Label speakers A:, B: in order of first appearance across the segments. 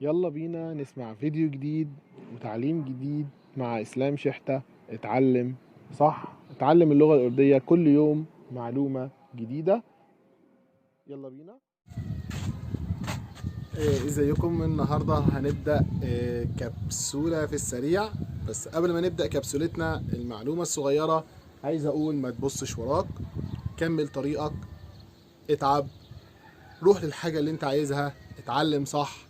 A: يلا بينا نسمع فيديو جديد وتعليم جديد مع إسلام شحتة. اتعلم صح، اتعلم اللغة الأردية كل يوم معلومة جديدة. يلا بينا. ازيكم؟ النهاردة هنبدأ كبسولة في السريع. بس قبل ما نبدأ كبسولتنا المعلومة الصغيرة، عايز أقول ما تبصش وراك، كمل طريقك، اتعب، روح للحاجة اللي انت عايزها، اتعلم صح.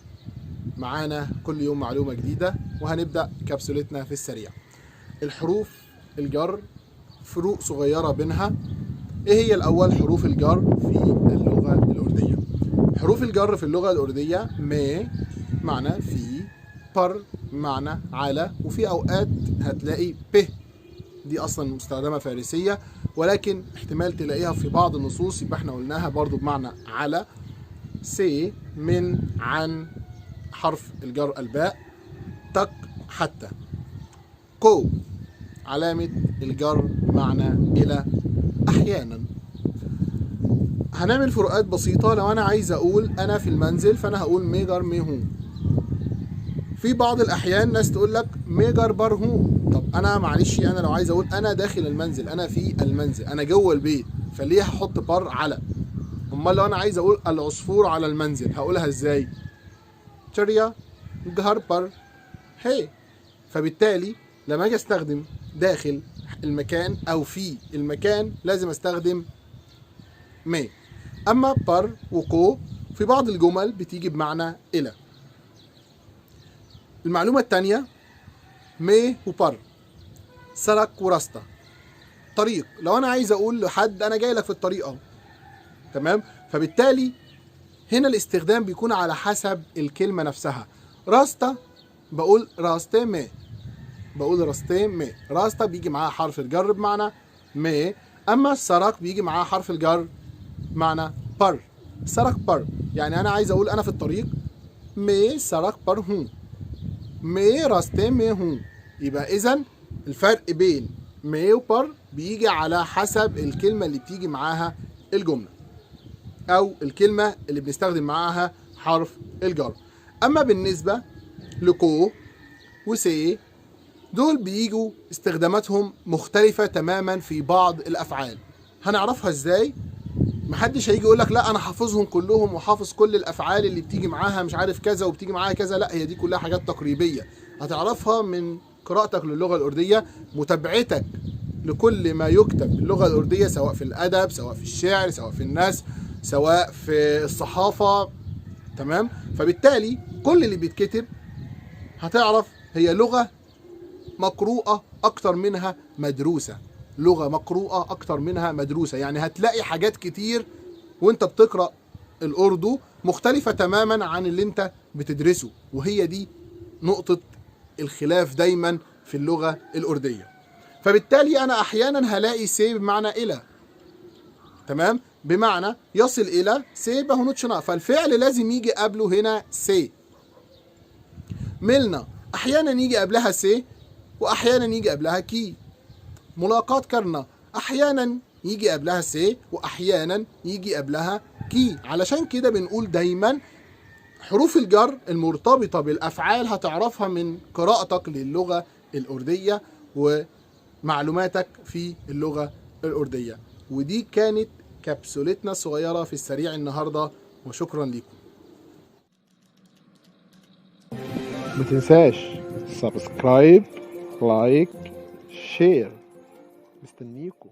A: معانا كل يوم معلومة جديدة. وهنبدأ كبسولتنا في السريع. الحروف الجر فروق صغيرة بينها. ايه هي الأول؟ حروف الجر في اللغة الأردية. حروف الجر في اللغة الأردية ما معنى في، بر معنى على، وفي أوقات هتلاقي ب، دي أصلا مستخدمة فارسية ولكن احتمال تلاقيها في بعض النصوص، يبقى احنا قلناها برضو بمعنى على. سي، من، عن، حرف الجر الباء. تك، حتى. كو، علامة الجر معنى إلى، أحيانا. هنعمل فروقات بسيطة. لو أنا عايز أقول أنا في المنزل فأنا هقول ميجر ميهو. في بعض الأحيان ناس تقول لك ميجر برهو. طب أنا معلش، أنا لو عايز أقول أنا داخل المنزل، أنا في المنزل، أنا جوه البيت، فليه هحط بر على؟ أمال لو أنا عايز أقول العصفور على المنزل هقولها إزاي؟ تشريا جهر بر هي. فبالتالي لما اجي استخدم داخل المكان او في المكان لازم استخدم ما. اما بر وكو في بعض الجمل بتيجي بمعنى الى. المعلومة التانية، مي وبر، سرك وراستا، طريق. لو انا عايز اقول لحد انا جاي لك في الطريق اهو، تمام؟ فبالتالي هنا الاستخدام بيكون على حسب الكلمة نفسها. راستا بقول راستي مي، بقول راستي مي. راستا بيجي معاها حرف الجر بمعنى مي. اما السرك بيجي معاها حرف الجر معنى بر. سرك بر، يعني انا عايز اقول انا في الطريق، مي سرك بر هون، مي راستي مي هون. يبقى اذا الفرق بين مي وبر بيجي على حسب الكلمة اللي بتيجي معاها الجملة او الكلمة اللي بنستخدم معاها حرف الجر. اما بالنسبة لكو وسي، دول بيجوا استخداماتهم مختلفة تماما في بعض الافعال. هنعرفها ازاي؟ محدش هيجي يقول لك لا انا حافظهم كلهم وحافظ كل الافعال اللي بتيجي معاها مش عارف كذا وبتيجي معاها كذا. لا، هي دي كلها حاجات تقريبيه هتعرفها من قراءتك للغه الارديه، متابعتك لكل ما يكتب باللغه الارديه، سواء في الادب، سواء في الشعر، سواء في النثر، سواء في الصحافه. تمام؟ فبالتالي كل اللي بيتكتب هتعرف هي لغه مقروءة أكتر منها مدروسة. لغة مقروءة أكتر منها مدروسة، يعني هتلاقي حاجات كتير وانت بتقرأ الأردو مختلفة تماما عن اللي انت بتدرسه، وهي دي نقطة الخلاف دايما في اللغة الأردية. فبالتالي أنا أحيانا هلاقي سي بمعنى إلى، تمام؟ بمعنى يصل إلى سي بهنوتشنا، فالفعل لازم يجي قبله هنا سي. ملنا أحيانا يجي قبلها سي واحيانا يجي قبلها كي. ملاقات كرنا احيانا يجي قبلها سي واحيانا يجي قبلها كي. علشان كده بنقول دايما حروف الجر المرتبطة بالافعال هتعرفها من قراءتك للغة الاردية ومعلوماتك في اللغة الاردية. ودي كانت كبسولتنا الصغيرة في السريع النهاردة، وشكرا لكم. ما تنساش سبسكرايب، لايك، شير. مستنيكم.